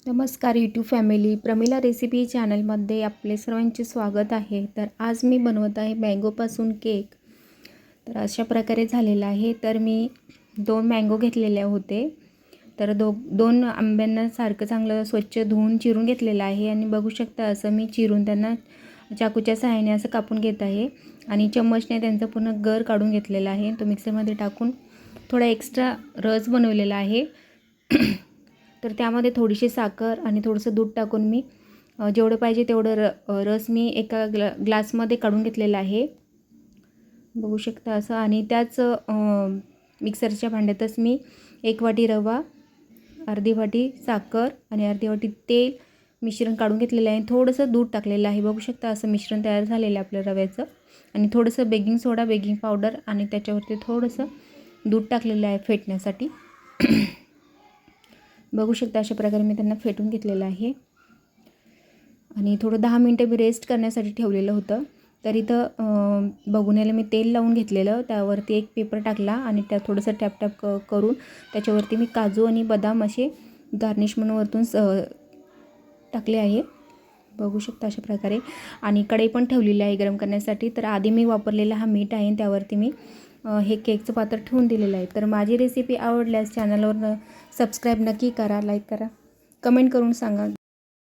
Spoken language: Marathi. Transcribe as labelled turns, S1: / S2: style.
S1: नमस्कार यूट्यूब फॅमिली, प्रमिला रेसिपी चॅनलमध्ये आपले सर्वांचे स्वागत आहे। तर आज मी बनवत आहे मँगोपासून केक। तर अशा प्रकारे झालेला आहे। तर मी 2 मँगो घेतलेले होते। तर दोन आंब्यांना सारखं चांगलं स्वच्छ धुवून चिरून घेतलेलं आहे आणि बघू शकता असं मी चिरून त्यांना चाकूच्या सहाय्याने असं कापून घेत आहे आणि चम्मचने त्यांचा पूर्ण गर काढून घेतलेला आहे। तो मिक्सरमध्ये टाकून थोडा एक्स्ट्रा रस बनवलेला आहे। तर त्यामध्ये थोडीशी साखर आणि थोडंसं दूध टाकून मी जेवढं पाहिजे तेवढं रस मी एका ग्लासमध्ये काढून घेतलेला आहे, बघू शकता असं। आणि त्याच मिक्सरच्या भांड्यातच मी 1 वाटी रवा, अर्धी वाटी साखर आणि अर्धी वाटी तेल मिश्रण काढून घेतलेलं आहे। थोडंसं दूध टाकलेलं आहे, बघू शकता असं मिश्रण तयार झालेलं आहे आपल्या रव्याचं। आणि थोडंसं बेकिंग सोडा, बेकिंग पावडर आणि त्याच्यावरती थोडंसं दूध टाकलेलं आहे फेटण्यासाठी। बघू शकता अशा प्रकारे मी त्यांना फेटून घेतलेलं आहे आणि थोडं 10 मिनिटं मी रेस्ट करण्यासाठी ठेवलेलं होतं। तर इथं बघुन्याला मी तेल लावून घेतलेलं, त्यावरती एक पेपर टाकला आणि त्यात थोडंसं टॅप करून त्याच्यावरती मी काजू आणि बदाम असे गार्निश म्हणून वरतून टाकले आहे, बघू शकता अशा प्रकारे। आणि कढई पण ठेवलेली आहे गरम करण्यासाठी। तर आधी मी वापरलेला हा मीठ आहे, त्यावरती मी हे केकचं पात्र ठेवून दिलेलं आहे। तर माझी रेसिपी आवडल्यास चॅनलवर सबस्क्राईब नक्की करा, लाईक करा, कमेंट करून सांगा।